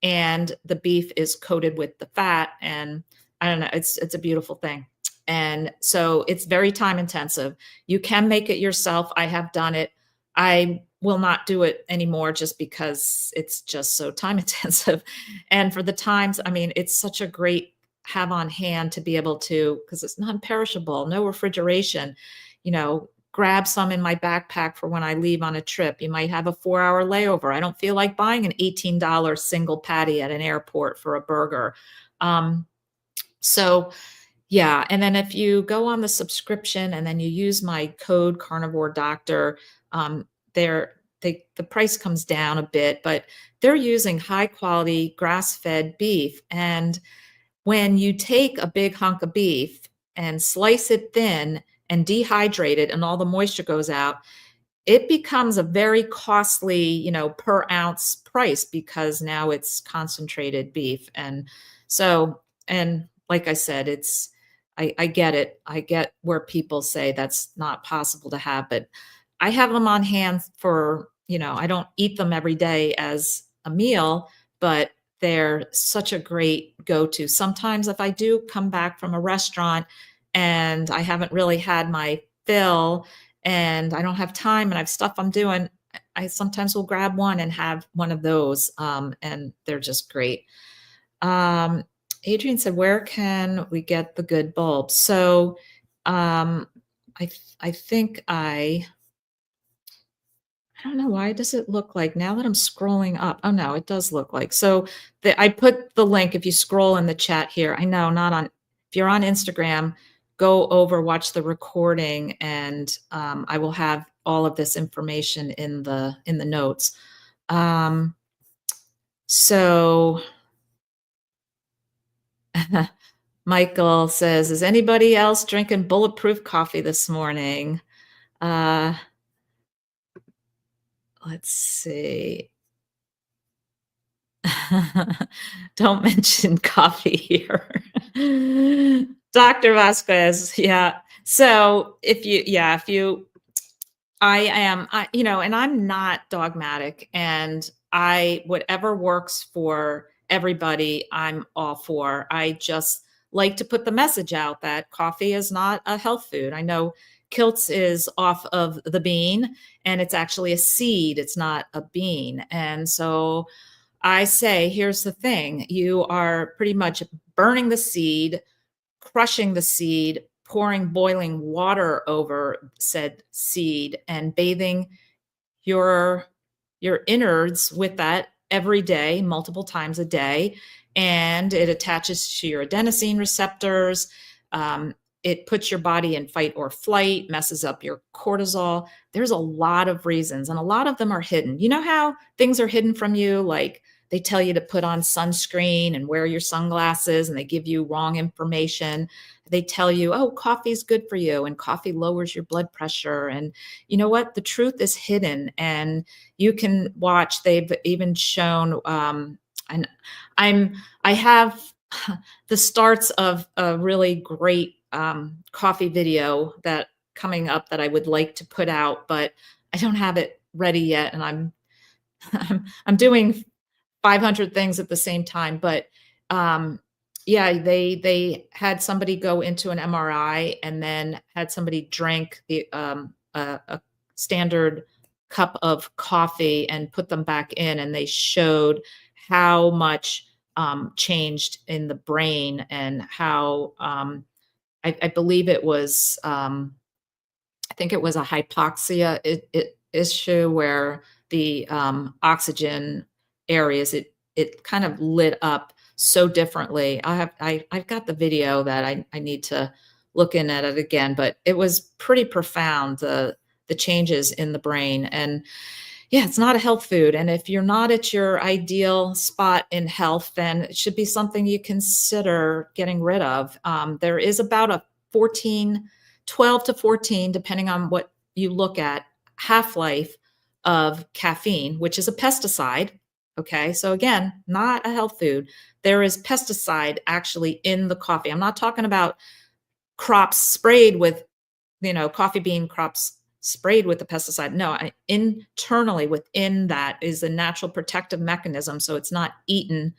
and the beef is coated with the fat. And I don't know, it's a beautiful thing. And so it's very time intensive. You can make it yourself. I have done it. I will not do it anymore just because it's just so time intensive. And for the times, I mean, it's such a great have on hand to be able to, because it's non-perishable, no refrigeration, grab some in my backpack for when I leave on a trip. You might have a 4-hour layover. I don't feel like buying an $18 single patty at an airport for a burger. So yeah, and then if you go on the subscription and then you use my code Carnivore Doctor, the price comes down a bit, but they're using high quality grass-fed beef. And when you take a big hunk of beef and slice it thin and dehydrate it and all the moisture goes out, it becomes a very costly, per ounce price because now it's concentrated beef. And so, and like I said, I get it. I get where people say that's not possible to have, but I have them on hand for, I don't eat them every day as a meal, but they're such a great go-to. Sometimes if I do come back from a restaurant and I haven't really had my fill and I don't have time and I have stuff I'm doing, I sometimes will grab one and have one of those, and they're just great. Um, Adrian said, "Where can we get the good bulbs?" So, um, I think I don't know, why does it look like now that I'm scrolling up? Oh, no, it does look like. So I put the link if you scroll in the chat here. I know not on, if you're on Instagram, go over, watch the recording, and I will have all of this information in the notes. Um, so Michael says, "Is anybody else drinking bulletproof coffee this morning?" Uh, let's see. Don't mention coffee here. Dr. Vasquez, yeah. So if you I am, and I'm not dogmatic, and whatever works for everybody, I'm all for. I just like to put the message out that coffee is not a health food. I know Kilts is off of the bean and it's actually a seed. It's not a bean. And so I say, here's the thing. You are pretty much burning the seed, crushing the seed, pouring boiling water over said seed, and bathing your your innards with that every day, multiple times a day, and it attaches to your adenosine receptors. It puts your body in fight or flight, messes up your cortisol. There's a lot of reasons, and a lot of them are hidden. You know how things are hidden from you, like they tell you to put on sunscreen and wear your sunglasses, and they give you wrong information. They tell you, oh, coffee's good for you, and coffee lowers your blood pressure. And you know what? The truth is hidden, and you can watch. They've even shown, and I have the starts of a really great coffee video that coming up that I would like to put out, but I don't have it ready yet, and I'm doing 500 things at the same time. But yeah, they had somebody go into an MRI and then had somebody drink a standard cup of coffee and put them back in, and they showed how much changed in the brain and how I believe it was I think it was a hypoxia issue where the oxygen areas, it kind of lit up so differently. I've got the video that I need to look in at it again, but it was pretty profound, the changes in the brain. And yeah, it's not a health food. And if you're not at your ideal spot in health, then it should be something you consider getting rid of. There is about a 12 to 14, depending on what you look at, half-life of caffeine, which is a pesticide. Okay. So again, not a health food. There is pesticide actually in the coffee. I'm not talking about crops sprayed with, coffee bean crops sprayed with the pesticide. No, internally within that is a natural protective mechanism. So it's not eaten,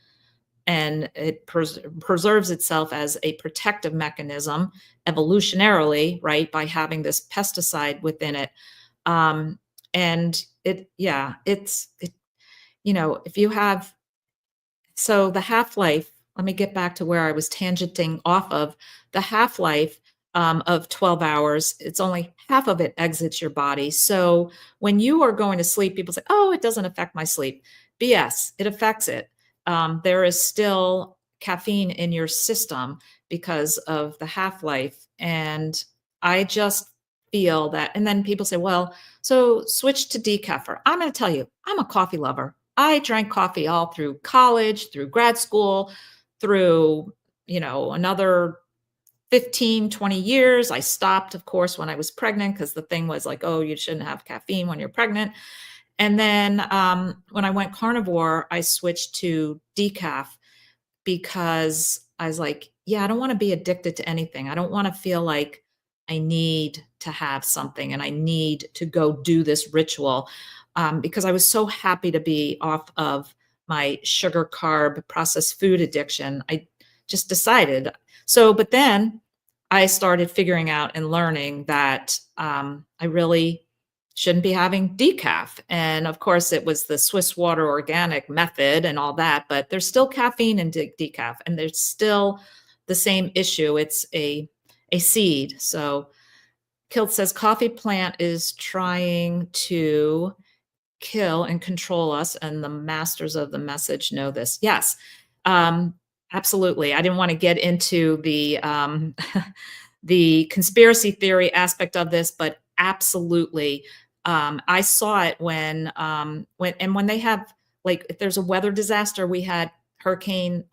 and it preserves itself as a protective mechanism evolutionarily, right, by having this pesticide within it. And if you have, so the half-life, let me get back to where I was tangenting off of. The half-life of 12 hours, it's only half of it exits your body. So when you are going to sleep, people say, oh, it doesn't affect my sleep. BS, it affects it. There is still caffeine in your system because of the half-life. And I just feel that, and then people say, well, so switch to decaf. I'm going to tell you, I'm a coffee lover. I drank coffee all through college, through grad school, through, another 15, 20 years. I stopped, of course, when I was pregnant because the thing was like, oh, you shouldn't have caffeine when you're pregnant. And then when I went carnivore, I switched to decaf because I was like, yeah, I don't want to be addicted to anything. I don't want to feel like I need to have something and I need to go do this ritual because I was so happy to be off of my sugar, carb, processed food addiction. I just decided. So, but then I started figuring out and learning that I really shouldn't be having decaf. And of course, it was the Swiss water organic method and all that, but there's still caffeine in decaf, and there's still the same issue. It's a seed. So Kilt says coffee plant is trying to kill and control us, and the masters of the message know this. Yes, um, absolutely. I didn't want to get into the the conspiracy theory aspect of this, but absolutely, I saw it when they have like if there's a weather disaster. We had Hurricane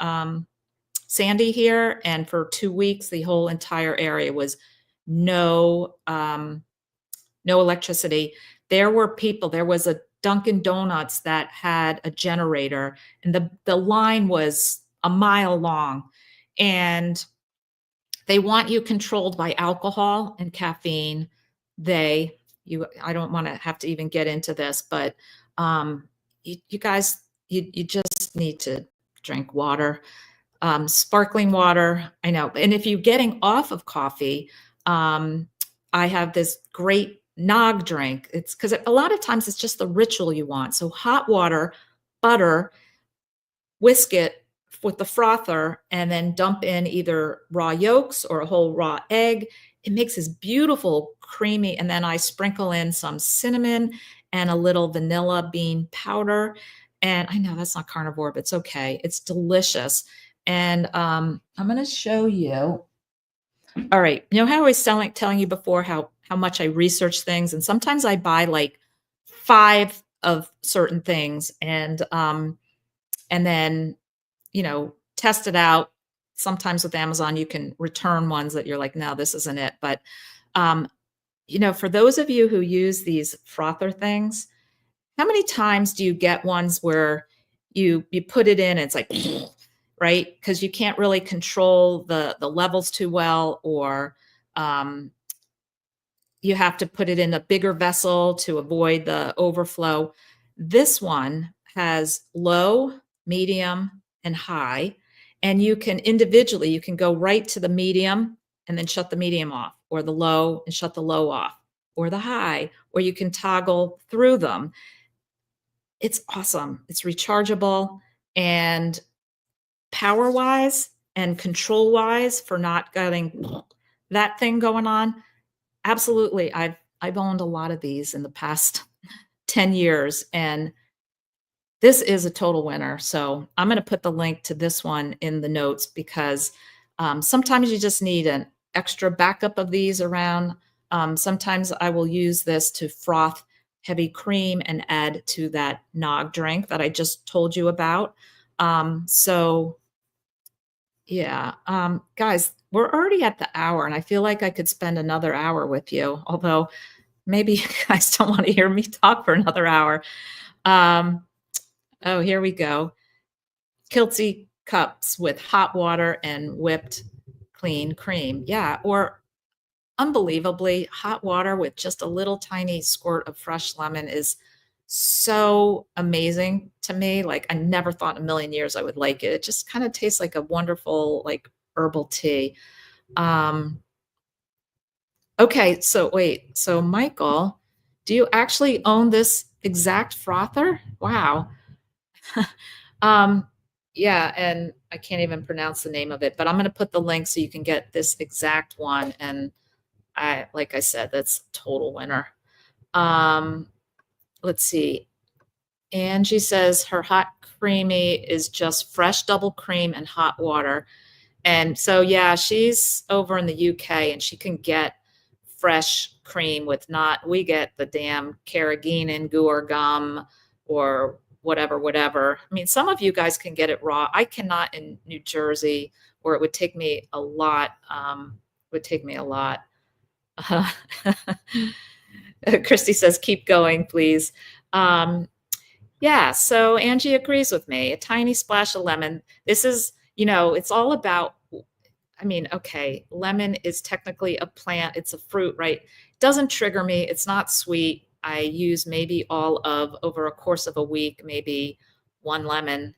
Sandy here, and for 2 weeks, the whole entire area was no no electricity. There were people. There was a Dunkin' Donuts that had a generator, and the line was a mile long, and they want you controlled by alcohol and caffeine. I don't want to have to even get into this, but you guys, you just need to drink water, sparkling water. I know. And if you're getting off of coffee, I have this great nog drink. It's because a lot of times it's just the ritual you want. So hot water, butter, whisk it with the frother, and then dump in either raw yolks or a whole raw egg. It makes this beautiful creamy, and then I sprinkle in some cinnamon and a little vanilla bean powder. And I know that's not carnivore, but it's okay. It's delicious. And I'm going to show you. All right. You know how I was telling you before how much I research things, and sometimes I buy like 5 of certain things, and then test it out. Sometimes with Amazon, you can return ones that you're like, no, this isn't it. But, for those of you who use these frother things, how many times do you get ones where you put it in, and it's like, right? Because you can't really control the levels too well, or you have to put it in a bigger vessel to avoid the overflow. This one has low, medium, and high. And you can go right to the medium and then shut the medium off, or the low and shut the low off, or the high, or you can toggle through them. It's awesome. It's rechargeable, and power wise and control wise for not getting that thing going on. Absolutely. I've owned a lot of these in the past 10 years, and this is a total winner. So I'm going to put the link to this one in the notes because sometimes you just need an extra backup of these around. Sometimes I will use this to froth heavy cream and add to that nog drink that I just told you about. So yeah, guys, we're already at the hour, and I feel like I could spend another hour with you, although maybe you guys don't want to hear me talk for another hour. Oh, here we go. Kiltsy cups with hot water and whipped clean cream. Yeah, or unbelievably, hot water with just a little tiny squirt of fresh lemon is so amazing to me. Like I never thought in a million years I would like it. It just kind of tastes like a wonderful like herbal tea. Okay, so wait. So Michael, do you actually own this exact frother? Wow. Yeah, and I can't even pronounce the name of it, but I'm going to put the link so you can get this exact one. And like I said, that's total winner. Let's see. Angie says her hot creamy is just fresh double cream and hot water. And so, yeah, she's over in the UK and she can get fresh cream we get the damn carrageenan guar gum or whatever, whatever. I mean, some of you guys can get it raw. I cannot in New Jersey, or it would take me a lot. Would take me a lot. Christy says, keep going, please. Yeah, so Angie agrees with me. A tiny splash of lemon. This is, it's all about, I mean, okay, lemon is technically a plant. It's a fruit, right? It doesn't trigger me. It's not sweet. I use maybe over a course of a week, maybe one lemon,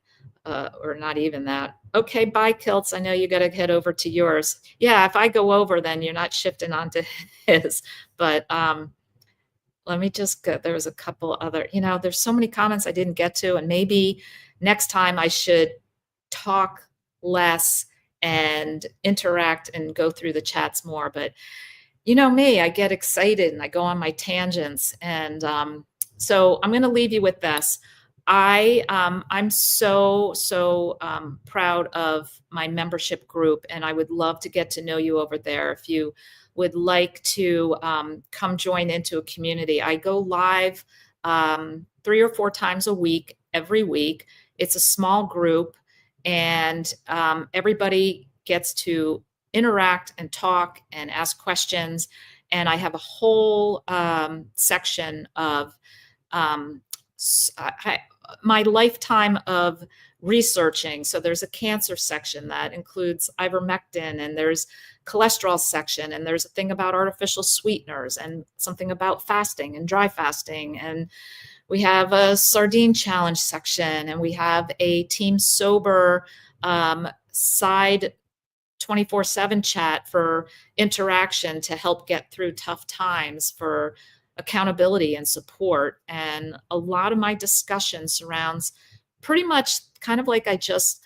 or not even that. Okay, bye, Kilts. I know you got to head over to yours. Yeah, if I go over, then you're not shifting onto his. But let me just go. There was a couple other, there's so many comments I didn't get to, and maybe next time I should talk less and interact and go through the chats more. But you know me, I get excited and I go on my tangents. And so I'm going to leave you with this. I'm so proud of my membership group, and I would love to get to know you over there. If you would like to come join into a community, I go live 3 or 4 times a week, every week. It's a small group, and everybody gets to interact and talk and ask questions. And I have a whole section of my lifetime of researching. So there's a cancer section that includes ivermectin, and there's cholesterol section, and there's a thing about artificial sweeteners, and something about fasting and dry fasting. And we have a sardine challenge section, and we have a team sober side 24/7 chat for interaction to help get through tough times, for accountability and support. And a lot of my discussion surrounds pretty much kind of like I just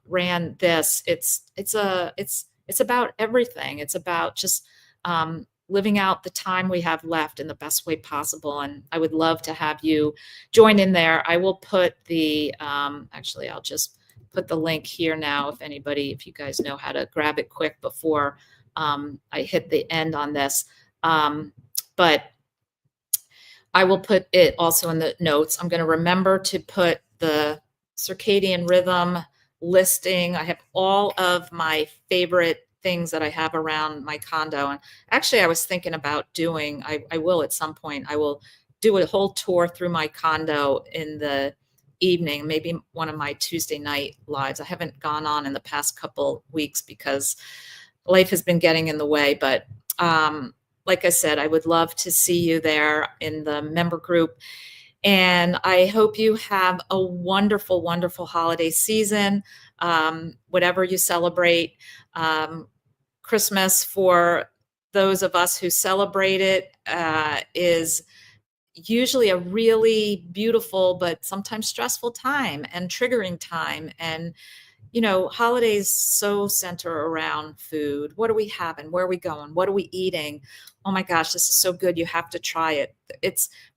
ran this. It's about everything. It's about just living out the time we have left in the best way possible. And I would love to have you join in there. I will put the actually, I'll just put the link here now, if you guys know how to grab it quick before I hit the end on this. But I will put it also in the notes. I'm going to remember to put the circadian rhythm listing. I have all of my favorite things that I have around my condo. And actually, I was thinking about doing, I will at some point, I will do a whole tour through my condo in the evening, maybe one of my Tuesday night lives. I haven't gone on in the past couple weeks because life has been getting in the way. But like I said, I would love to see you there in the member group. And I hope you have a wonderful, wonderful holiday season, whatever you celebrate. Christmas, for those of us who celebrate it, is usually a really beautiful but sometimes stressful time and triggering time. And holidays so center around food. What are we having? Where are we going? What are we eating? Oh my gosh, this is so good. You have to try it.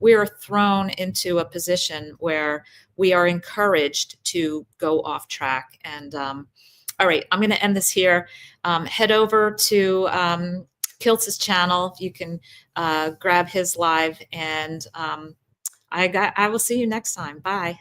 We are thrown into a position where we are encouraged to go off track. And all right, I'm going to end this here. Head over to Kiltz's channel. You can grab his live, and I will see you next time. Bye.